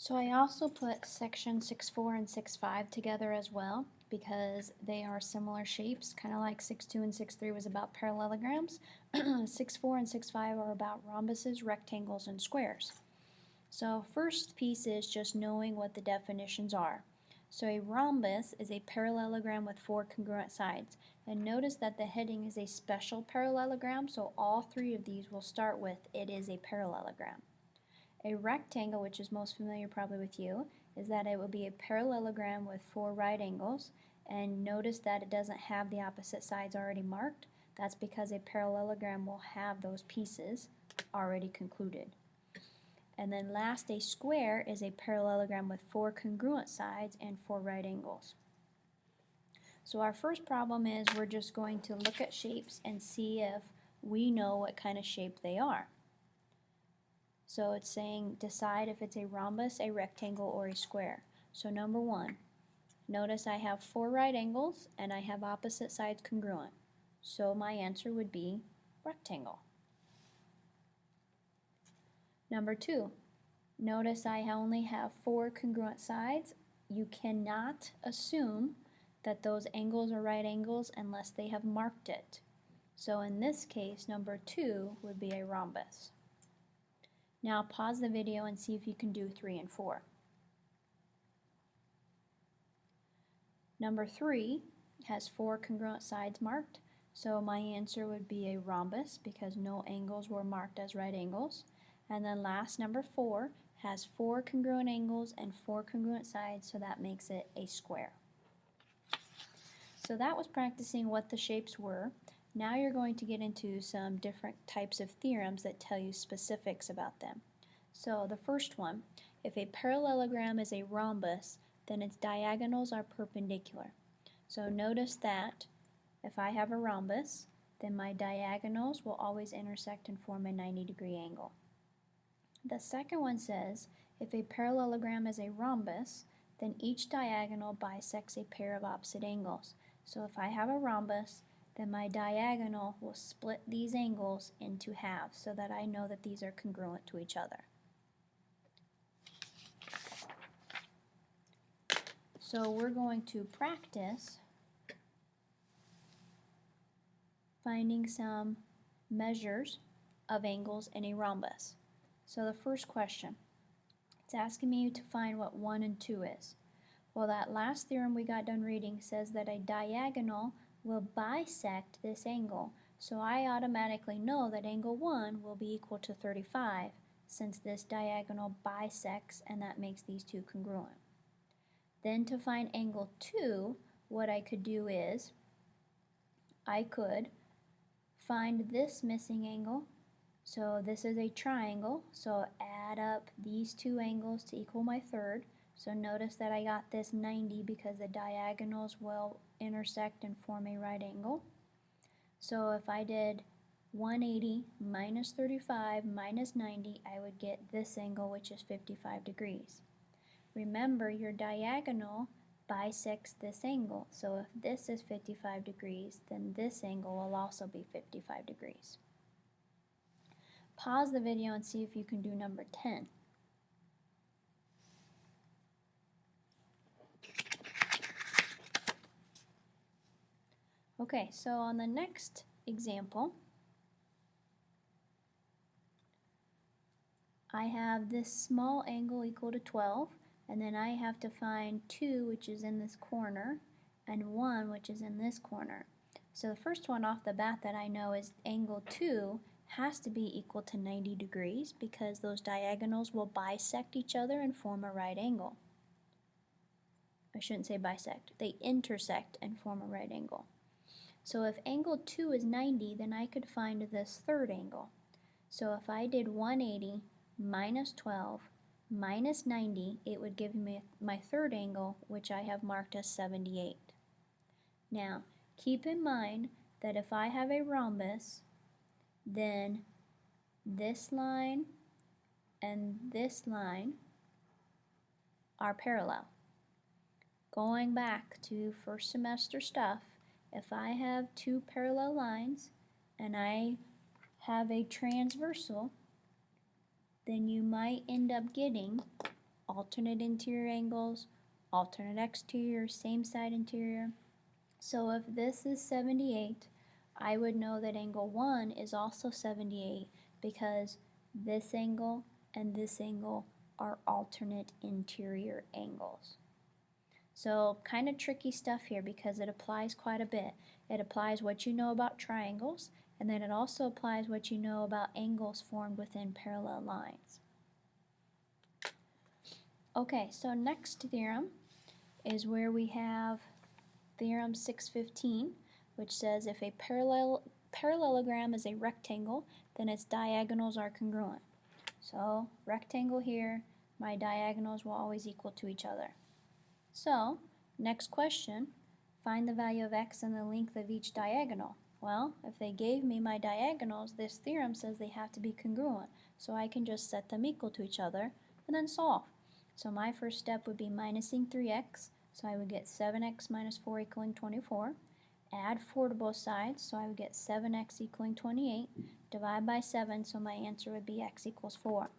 So I also put section 6.4 and 6.5 together as well because they are similar shapes, kind of like 6.2 and 6.3 was about parallelograms. 6.4 and 6.5 are about rhombuses, rectangles, and squares. So first piece is just knowing what the definitions are. So a rhombus is a parallelogram with 4 congruent sides. And notice that the heading is a special parallelogram, so all 3 of these will start with it is a parallelogram. A rectangle, which is most familiar probably with you, is that it will be a parallelogram with 4 right angles, and notice that it doesn't have the opposite sides already marked. That's because a parallelogram will have those pieces already concluded. And then last, a square is a parallelogram with 4 congruent sides and 4 right angles. So our first problem is we're just going to look at shapes and see if we know what kind of shape they are. So it's saying decide if it's a rhombus, a rectangle, or a square. So number 1, notice I have 4 right angles and I have opposite sides congruent. So my answer would be rectangle. Number 2, notice I only have 4 congruent sides. You cannot assume that those angles are right angles unless they have marked it. So in this case, number 2 would be a rhombus. Now pause the video and see if you can do 3 and 4. Number 3 has 4 congruent sides marked, so my answer would be a rhombus because no angles were marked as right angles. And then last, number 4 has 4 congruent angles and 4 congruent sides, so that makes it a square. So that was practicing what the shapes were. Now you're going to get into some different types of theorems that tell you specifics about them. So the first one, if a parallelogram is a rhombus, then its diagonals are perpendicular. So notice that if I have a rhombus, then my diagonals will always intersect and form a 90-degree angle. The second one says, if a parallelogram is a rhombus, then each diagonal bisects a pair of opposite angles. So if I have a rhombus, then my diagonal will split these angles into halves so that I know that these are congruent to each other. So we're going to practice finding some measures of angles in a rhombus. So the first question, it's asking me to find what 1 and 2 is. Well, that last theorem we got done reading says that a diagonal will bisect this angle, so I automatically know that angle 1 will be equal to 35 since this diagonal bisects and that makes these two congruent. Then to find angle 2, what I could do is I could find this missing angle. So this is a triangle, so add up these two angles to equal my third. So notice that I got this 90 because the diagonals will intersect and form a right angle. So if I did 180 minus 35 minus 90, I would get this angle, which is 55 degrees. Remember, your diagonal bisects this angle, so if this is 55 degrees, then this angle will also be 55 degrees. Pause the video and see if you can do number 10. Okay, so on the next example, I have this small angle equal to 12, and then I have to find 2, which is in this corner, and 1, which is in this corner. So the first one off the bat that I know is angle 2 has to be equal to 90 degrees because those diagonals will bisect each other and form a right angle. I shouldn't say bisect, they intersect and form a right angle. So if angle 2 is 90, then I could find this third angle. So if I did 180 minus 12 minus 90, it would give me my third angle, which I have marked as 78. Now, keep in mind that if I have a rhombus, then this line and this line are parallel. Going back to first semester stuff, if I have two parallel lines and I have a transversal, then you might end up getting alternate interior angles, alternate exterior, same side interior. So if this is 78, I would know that angle 1 is also 78 because this angle and this angle are alternate interior angles. So kind of tricky stuff here because it applies quite a bit. It applies what you know about triangles, and then it also applies what you know about angles formed within parallel lines. Okay, so next theorem is where we have theorem 615, which says if a parallelogram is a rectangle, then its diagonals are congruent. So rectangle here, my diagonals will always equal to each other. So next question, find the value of x and the length of each diagonal. Well, if they gave me my diagonals, this theorem says they have to be congruent. So I can just set them equal to each other and then solve. So my first step would be minusing 3x. So I would get 7x minus 4 equaling 24. Add 4 to both sides, so I would get 7x equaling 28. Divide by 7, so my answer would be x equals 4.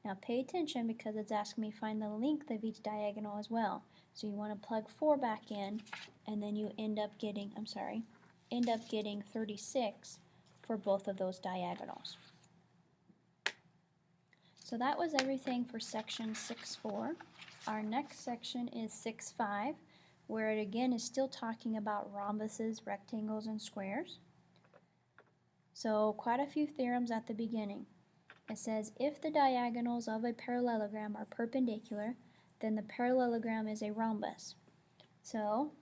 Now pay attention because it's asking me to find the length of each diagonal as well. So you want to plug 4 back in, and then you end up getting 36 for both of those diagonals. So that was everything for section 6.4. Our next section is 6.5, where it again is still talking about rhombuses, rectangles, and squares. So quite a few theorems at the beginning. It says if the diagonals of a parallelogram are perpendicular, then the parallelogram is a rhombus. So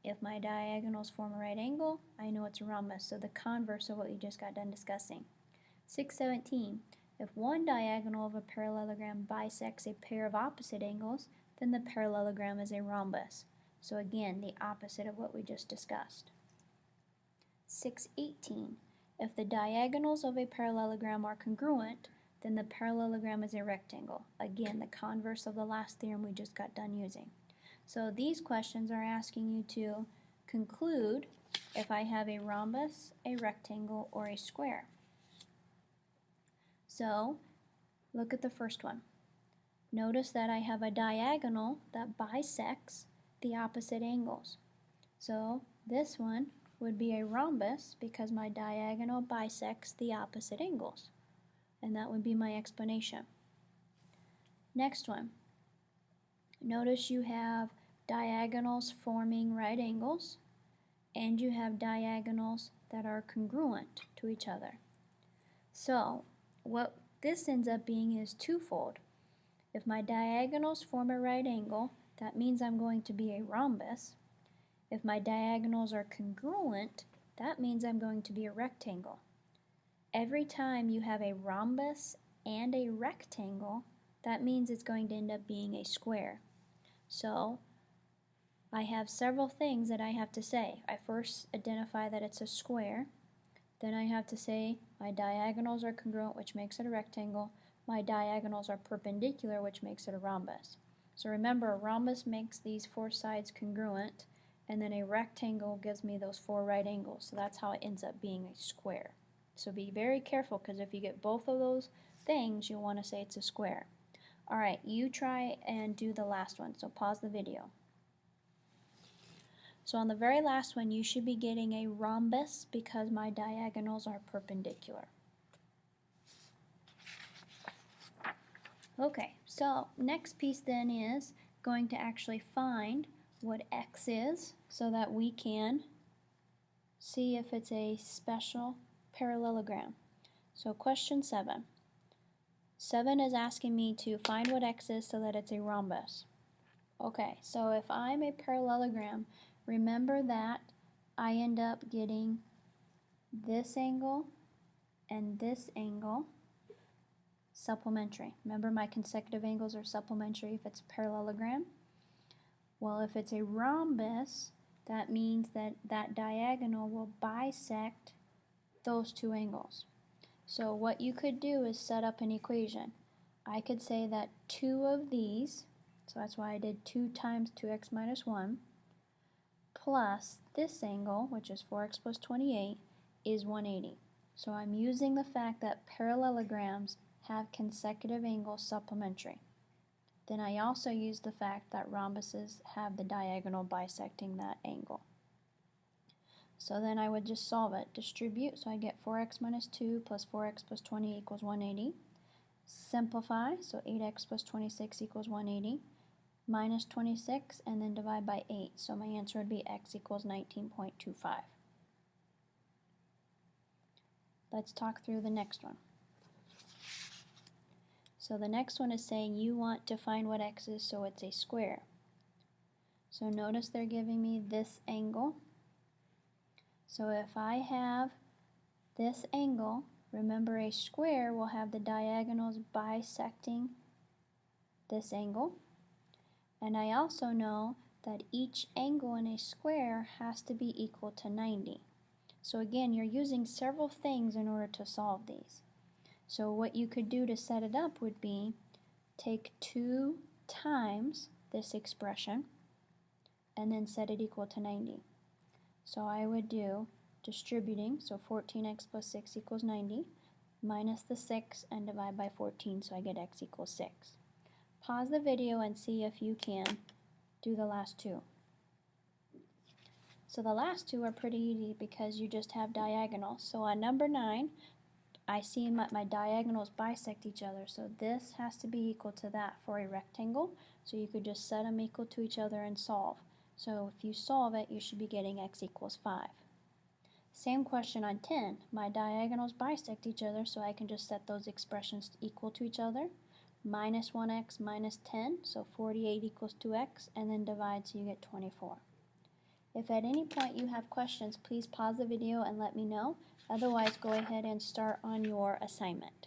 if my diagonals form a right angle, I know it's a rhombus, so the converse of what we just got done discussing. 6.17. If one diagonal of a parallelogram bisects a pair of opposite angles, then the parallelogram is a rhombus. So again, the opposite of what we just discussed. 6.18. If the diagonals of a parallelogram are congruent, then the parallelogram is a rectangle. Again, the converse of the last theorem we just got done using. So these questions are asking you to conclude if I have a rhombus, a rectangle, or a square. So look at the first one. Notice that I have a diagonal that bisects the opposite angles. So this one would be a rhombus because my diagonal bisects the opposite angles. And that would be my explanation. Next one. Notice you have diagonals forming right angles, and you have diagonals that are congruent to each other. So what this ends up being is twofold. If my diagonals form a right angle, that means I'm going to be a rhombus. If my diagonals are congruent, that means I'm going to be a rectangle. Every time you have a rhombus and a rectangle, that means it's going to end up being a square. So I have several things that I have to say. I first identify that it's a square. Then I have to say my diagonals are congruent, which makes it a rectangle. My diagonals are perpendicular, which makes it a rhombus. So remember, a rhombus makes these 4 sides congruent, and then a rectangle gives me those 4 right angles. So that's how it ends up being a square. So be very careful, because if you get both of those things, you'll want to say it's a square. Alright, you try and do the last one, so pause the video. So on the very last one, you should be getting a rhombus because my diagonals are perpendicular. Okay, so next piece then is going to actually find what x is so that we can see if it's a special parallelogram. So question 7. 7 is asking me to find what x is so that it's a rhombus. Okay, so if I'm a parallelogram, remember that I end up getting this angle and this angle supplementary. Remember, my consecutive angles are supplementary if it's a parallelogram. Well, if it's a rhombus, that means that that diagonal will bisect those 2 angles. So what you could do is set up an equation. I could say that 2 of these, so that's why I did 2 times 2x minus 1, plus this angle, which is 4x plus 28, is 180. So I'm using the fact that parallelograms have consecutive angles supplementary. then I also use the fact that rhombuses have the diagonal bisecting that angle. So then I would just solve it. Distribute, so I get 4x minus 2 plus 4x plus 20 equals 180. Simplify, so 8x plus 26 equals 180. Minus 26, and then divide by 8. So my answer would be x equals 19.25. Let's talk through the next one. So the next one is saying you want to find what x is, so it's a square. So notice they're giving me this angle. So if I have this angle, remember a square will have the diagonals bisecting this angle. And I also know that each angle in a square has to be equal to 90. So again, you're using several things in order to solve these. So what you could do to set it up would be take 2 times this expression and then set it equal to 90. So I would do distributing, so 14x plus 6 equals 90, minus the 6 and divide by 14, so I get x equals 6. Pause the video and see if you can do the last two. So the last two are pretty easy because you just have diagonals. So on number 9, I see my diagonals bisect each other, so this has to be equal to that for a rectangle, so you could just set them equal to each other and solve. So if you solve it, you should be getting x equals 5. Same question on 10. My diagonals bisect each other, so I can just set those expressions equal to each other. Minus 1x minus 10, so 48 equals 2x, and then divide so you get 24. If at any point you have questions, please pause the video and let me know. Otherwise, go ahead and start on your assignment.